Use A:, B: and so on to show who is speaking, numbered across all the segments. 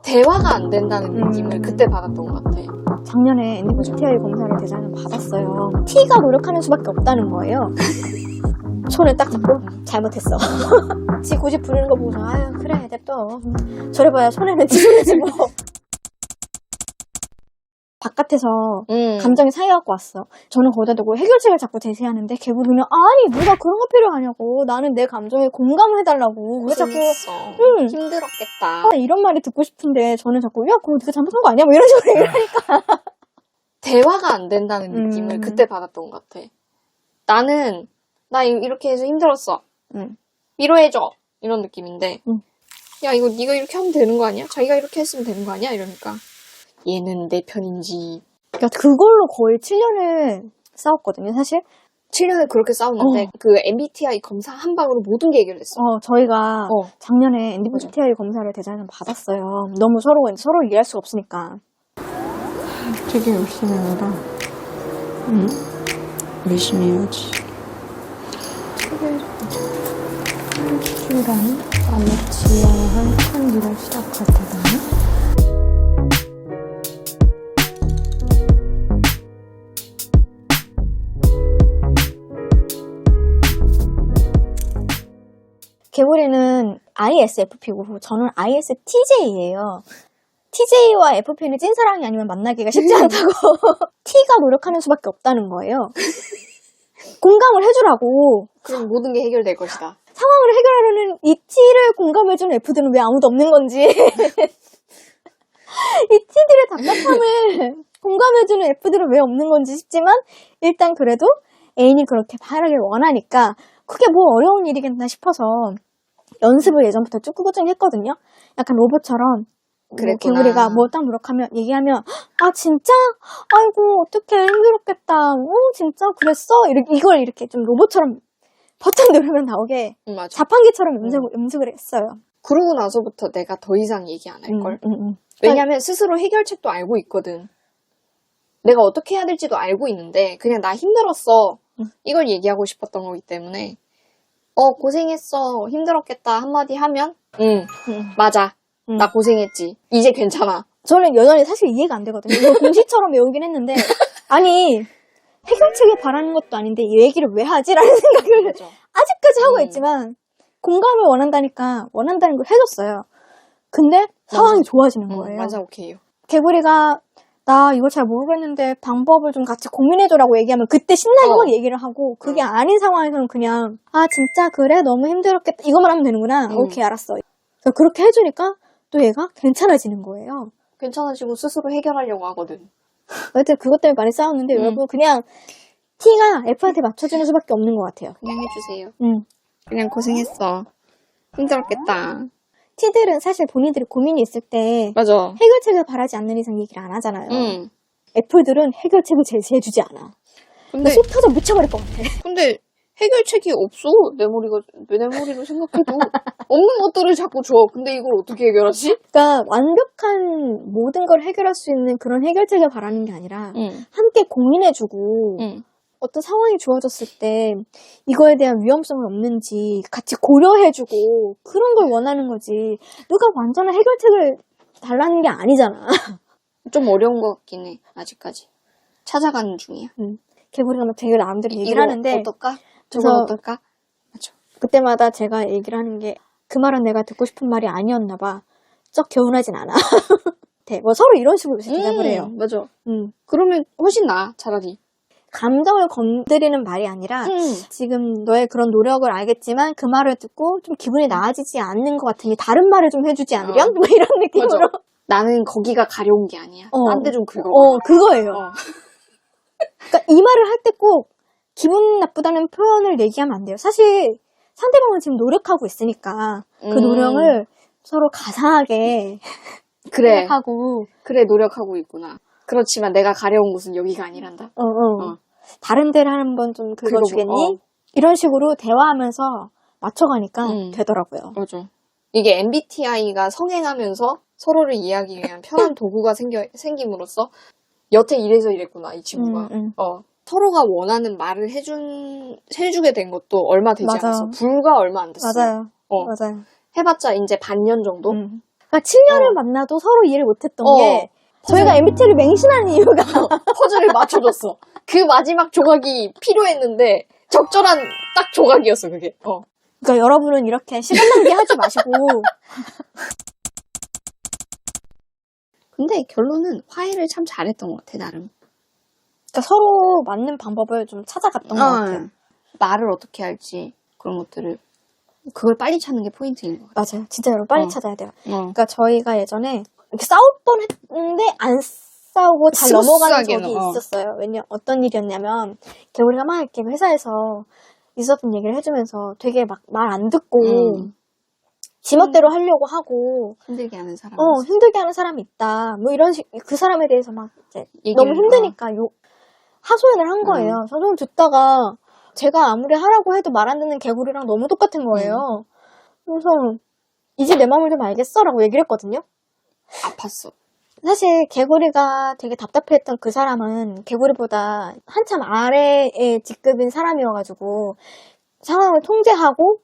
A: 대화가 안 된다는 느낌을 그때 받았던 것 같아.
B: 작년에 MBTI 검사를 대장을 받았어요. T가 노력하는 수밖에 없다는 거예요. 손을 딱 잡고 잘못했어. 지 고집 부리는 거 보고서 아유 그래 냅둬. 저래봐야 손에는 찌그러지 뭐. 바깥에서 감정이 쌓여갖고 왔어. 저는 거기다 두고 해결책을 자꾸 제시하는데 개구리는 아니 누가 그런 거 필요하냐고. 나는 내 감정에 공감을 해달라고. 왜 자꾸
A: 힘들었겠다.
B: 이런 말이 듣고 싶은데 저는 자꾸 야 그거 네가 잘못한 거 아니야? 뭐 이런 식으로 얘기를 하니까
A: 대화가 안 된다는 느낌을 그때 받았던 것 같아. 나는 나 이렇게 해서 힘들었어. 위로해줘. 이런 느낌인데 야 이거 네가 이렇게 하면 되는 거 아니야? 자기가 이렇게 했으면 되는 거 아니야? 이러니까 얘는 내 편인지.
B: 그러니까 그걸로 거의 7년을 싸웠거든요 사실.
A: 7년을 그렇게 싸웠는데 그 MBTI 검사 한 방으로 모든 게 해결됐어.
B: 저희가 작년에 MBTI 검사를 대장을 받았어요. 너무 서로 이해할 수가 없으니까.
C: 되게 열심히 해라. 응? 열심히 해야지. 추출하는 아마추어한 큰 일을 시작할 때다.
B: 개구리는 ISFP고 저는 ISTJ예요. TJ와 FP는 찐사랑이 아니면 만나기가 쉽지 않다고. T가 노력하는 수밖에 없다는 거예요. 공감을 해주라고.
A: 그럼 모든 게 해결될 것이다.
B: 상황을 해결하려는 이 T를 공감해주는 F들은 왜 아무도 없는 건지. 이 T들의 답답함을 공감해주는 F들은 왜 없는 건지 싶지만 일단 그래도 애인이 그렇게 바라길 원하니까 그게 뭐 어려운 일이겠나 싶어서 연습을 예전부터 쭉 꾸준히 했거든요. 약간 로봇처럼 개구리가 뭐 딱 노력하면 얘기하면 아 진짜? 아이고 어떡해 힘들었겠다. 진짜 그랬어? 이걸 이렇게 좀 로봇처럼 버튼 누르면 나오게
A: 맞아.
B: 자판기처럼 음색을 했어요.
A: 그러고 나서부터 내가 더 이상 얘기 안 할걸. 왜냐면 스스로 해결책도 알고 있거든. 내가 어떻게 해야 될지도 알고 있는데 그냥 나 힘들었어. 이걸 얘기하고 싶었던 거기 때문에 고생했어. 힘들었겠다. 한마디 하면 맞아. 나 고생했지. 이제 괜찮아.
B: 저는 여전히 사실 이해가 안 되거든요. 이거 공시처럼 외우긴 했는데 아니 해결책을 바라는 것도 아닌데 이 얘기를 왜 하지? 라는 생각을
A: 맞아.
B: 아직까지 하고 있지만 공감을 원한다니까 원한다는 걸 해줬어요. 근데 상황이 좋아지는 거예요.
A: 맞아 오케이요.
B: 개구리가 나 이거 잘 모르겠는데 방법을 좀 같이 고민해줘라고 얘기하면 그때 신나게 막 얘기를 하고 그게 아닌 상황에서는 그냥 아 진짜 그래? 너무 힘들었겠다. 이것만 하면 되는구나. 오케이 알았어. 그래서 그렇게 해주니까 또 얘가 괜찮아지는 거예요.
A: 괜찮아지고 스스로 해결하려고 하거든.
B: 하여튼 그것 때문에 많이 싸웠는데 여러분 그냥 T가 F한테 맞춰주는 수밖에 없는 것 같아요.
A: 그냥 해주세요. 그냥 고생했어. 힘들었겠다.
B: T들은 사실 본인들이 고민이 있을 때
A: 맞아.
B: 해결책을 바라지 않는 이상 얘기를 안 하잖아요. F들은 해결책을 제시해주지 않아.
A: 근데
B: 속 터져 미쳐버릴 것 같아.
A: 근데 해결책이 없어. 내 머리로 생각해도 없는 것들을 자꾸 줘. 근데 이걸 어떻게 해결하지?
B: 그러니까 완벽한 모든 걸 해결할 수 있는 그런 해결책을 바라는 게 아니라 함께 고민해주고 어떤 상황이 주어졌을 때 이거에 대한 위험성은 없는지 같이 고려해주고 그런 걸 원하는 거지. 누가 완전한 해결책을 달라는 게 아니잖아.
A: 좀 어려운 것 같긴 해. 아직까지. 찾아가는 중이야.
B: 개구리가 막 되게 나름대로 얘기를 하는데
A: 어떨까? 저건 어떨까? 맞아.
B: 그때마다 제가 얘기를 하는 게 그 말은 내가 듣고 싶은 말이 아니었나 봐. 쩍 개운하진 않아. 뭐 서로 이런 식으로 대답을 해요.
A: 맞아. 그러면 훨씬 나아, 차라리.
B: 감정을 건드리는 말이 아니라 지금 너의 그런 노력을 알겠지만 그 말을 듣고 좀 기분이 나아지지 않는 것 같으니 다른 말을 좀 해주지 않으련? 뭐 이런 느낌으로.
A: 맞아. 나는 거기가 가려운 게 아니야. 딴 데 좀 긁어.
B: 그거예요. 그러니까 이 말을 할 때 꼭 기분 나쁘다는 표현을 얘기하면 안 돼요. 사실 상대방은 지금 노력하고 있으니까 그 노력을 서로 가상하게 생각하고
A: 그래 노력하고 있구나. 그렇지만 내가 가려운 곳은 여기가 아니란다.
B: 다른 데를 한번 좀 긁어주겠니? 이런 식으로 대화하면서 맞춰가니까 되더라고요.
A: 맞아. 이게 MBTI가 성행하면서 서로를 이해하기 위한 편한 도구가 생김으로써 여태 이래서 이랬구나 이 친구가. 서로가 원하는 말을 해주게 된 것도 얼마 되지 않았어. 불과 얼마 안 됐어.
B: 맞아요. 맞아요.
A: 해봤자 이제 반년 정도?
B: 그러니까 7년을 만나도 서로 이해를 못했던
A: 어.
B: 게 저희가 MBTI를 맹신하는 이유가
A: 퍼즐을 맞춰줬어. 그 마지막 조각이 필요했는데 적절한 딱 조각이었어 그게.
B: 그러니까 여러분은 이렇게 시간 낭비하지 마시고
A: 근데 결론은 화해를 참 잘했던 것 같아 나름.
B: 그러니까 서로 맞는 방법을 좀 찾아갔던 것 같아요.
A: 말을 어떻게 할지 그런 것들을 그걸 빨리 찾는 게 포인트인 것 같아.
B: 맞아요. 진짜 여러분 빨리 찾아야 돼요.
A: 그러니까
B: 그러니까 저희가 예전에 이렇게 싸울 뻔했는데 안 싸우고 잘 넘어가는 적이
A: 스무스하게는,
B: 있었어요. 왜냐 어떤 일이었냐면 우리가 막 이렇게 회사에서 있었던 얘기를 해주면서 되게 막 말 안 듣고 지멋대로 하려고 하고
A: 힘들게 하는 사람.
B: 힘들게 하는 사람이 있다. 뭐 이런 그 사람에 대해서 막 이제 너무
A: 얘기를,
B: 힘드니까 하소연을 한 거예요. 하소연 듣다가 제가 아무리 하라고 해도 말 안 듣는 개구리랑 너무 똑같은 거예요. 그래서 이제 내 마음을 좀 알겠어라고 얘기를 했거든요.
A: 아팠어.
B: 사실 개구리가 되게 답답해했던 그 사람은 개구리보다 한참 아래의 직급인 사람이어가지고 상황을 통제하고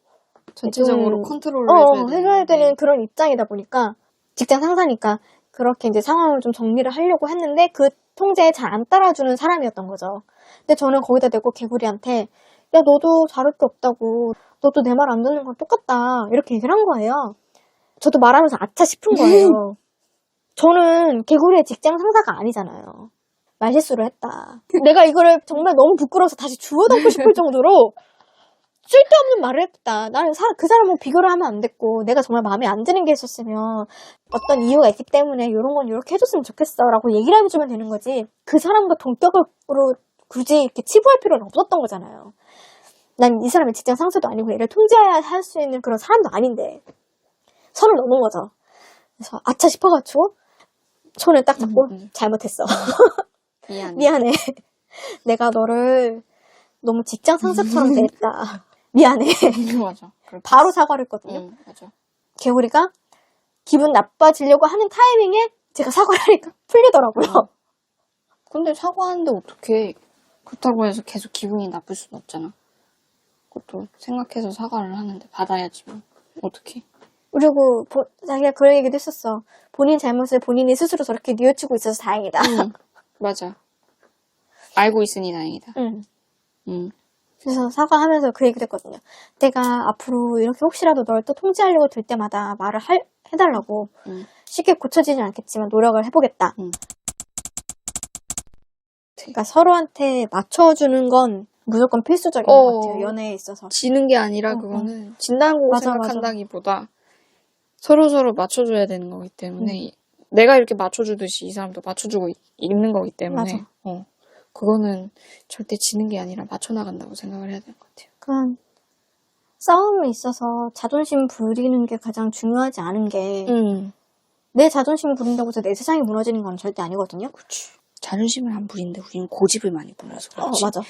A: 전체적으로
B: 좀,
A: 컨트롤을
B: 해줘야 되는 그런 입장이다 보니까 직장 상사니까 그렇게 이제 상황을 좀 정리를 하려고 했는데 그 통제에 잘 안 따라주는 사람이었던 거죠. 근데 저는 거기다 대고 개구리한테 야 너도 잘할 게 없다고 너도 내 말 안 듣는 건 똑같다 이렇게 얘기를 한 거예요. 저도 말하면서 아차 싶은 거예요. 저는 개구리의 직장 상사가 아니잖아요. 말실수를 했다. 내가 이거를 정말 너무 부끄러워서 다시 주워담고 싶을 정도로 쓸데없는 말을 했다. 나는 그 사람하고 비교를 하면 안 됐고 내가 정말 마음에 안 드는 게 있었으면 어떤 이유가 있기 때문에 이런 건 이렇게 해줬으면 좋겠어 라고 얘기를 해주면 되는 거지 그 사람과 동격으로 굳이 이렇게 치부할 필요는 없었던 거잖아요. 난 이 사람의 직장 상사도 아니고 얘를 통제할 수 있는 그런 사람도 아닌데 선을 넘은 거죠. 그래서 아차 싶어가지고 손을 딱 잡고 잘못했어. 미안해. 내가 너를 너무 직장 상사처럼 대했다. 미안해.
A: 맞아.
B: 바로 사과를 했거든요.
A: 맞아.
B: 개구리가 기분 나빠지려고 하는 타이밍에 제가 사과를 하니까 풀리더라고요.
A: 근데 사과하는데 어떡해. 그렇다고 해서 계속 기분이 나쁠 수는 없잖아. 그것도 생각해서 사과를 하는데 받아야지 뭐. 어떡해.
B: 그리고 자기가 그런 얘기도 했었어. 본인 잘못을 본인이 스스로 저렇게 뉘우치고 있어서 다행이다.
A: 맞아. 알고 있으니 다행이다.
B: 그래서 사과하면서 그 얘기도 했거든요. 내가 앞으로 이렇게 혹시라도 널 또 통제하려고 들 때마다 말을 해달라고 쉽게 고쳐지진 않겠지만 노력을 해보겠다. 그러니까 서로한테 맞춰주는 건 무조건 필수적인 것 같아요. 연애에 있어서.
A: 지는 게 아니라 그거는 진다고
B: 맞아,
A: 생각한다기보다 서로서로 맞춰줘야 되는 거기 때문에 내가 이렇게 맞춰주듯이 이 사람도 맞춰주고 있는 거기 때문에 그거는 절대 지는 게 아니라 맞춰나간다고 생각을 해야 되는 것 같아요.
B: 그냥 싸움에 있어서 자존심 부리는 게 가장 중요하지 않은 게 내 자존심 부린다고 해서 내 세상이 무너지는 건 절대 아니거든요.
A: 그렇지. 자존심을 안 부리는데 우리는 고집을 많이 부려서 그렇지.
B: 맞아.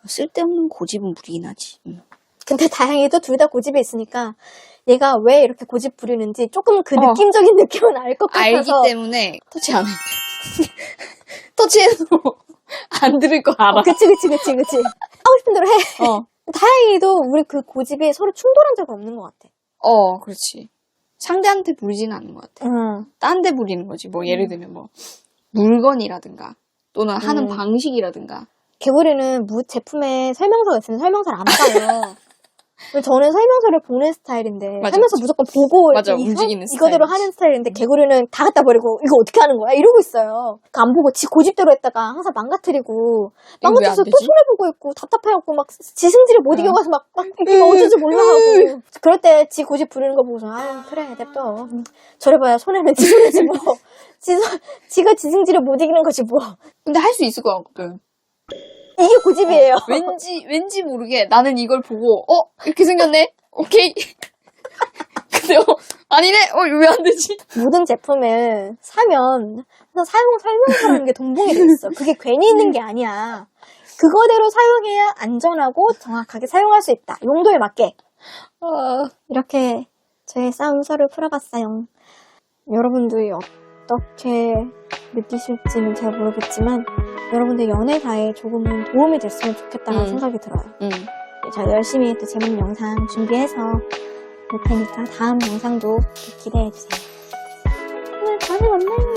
A: 쓸데없는 고집은 부리긴 하지.
B: 근데 다행히도 둘 다 고집이 있으니까 얘가 왜 이렇게 고집 부리는지 조금 그 느낌적인 느낌은 알 것 같아서
A: 알기 때문에 터치 안 해. 터치해도 안 들을 거 알아.
B: 그치. 하고 싶은 대로 해. 다행히도 우리 그 고집이 서로 충돌한 적은 없는 것 같아.
A: 그렇지. 상대한테 부리지는 않는 것 같아. 딴 데 부리는 거지. 뭐 예를 들면 뭐 물건이라든가 또는 하는 방식이라든가.
B: 개구리는 제품에 설명서가 있으면 설명서를 안 봐요. 저는 설명서를 보는 스타일인데
A: 맞아,
B: 설명서 무조건 보고
A: 맞아, 움직이는
B: 이거대로
A: 스타일이지.
B: 하는 스타일인데 개구리는 다 갖다 버리고 이거 어떻게 하는 거야? 이러고 있어요. 안 보고 지 고집대로 했다가 항상 망가뜨리고 망가뜨려서 또 손해보고 있고 답답해갖고 막 지승질을 못 이겨가서 막 이거 어쩔지 몰라하고 그럴 때 지 고집 부리는 거 보고서 아유 그래 냅둬 저래봐야 손해는 지 손해지 뭐 지가 지승질을 못 이기는 거지 뭐.
A: 근데 할 수 있을 것 같거든.
B: 이게 고집이에요.
A: 왠지 모르게 나는 이걸 보고 이렇게 생겼네? 오케이. 근데 아니네? 왜 안 되지?
B: 모든 제품을 사면 항상 사용 설명서라는 게 동봉이 돼 있어. 그게 괜히 있는 게 아니야. 그거대로 사용해야 안전하고 정확하게 사용할 수 있다. 용도에 맞게. 이렇게 저의 싸움서를 풀어봤어요. 여러분들이 어떻게 느끼실지는 잘 모르겠지만 여러분들 연애사에 조금은 도움이 됐으면 좋겠다는 생각이 들어요. 저 열심히 또 재밌는 영상 준비해서 볼 테니까 다음 영상도 기대해주세요. 다음에 만나요.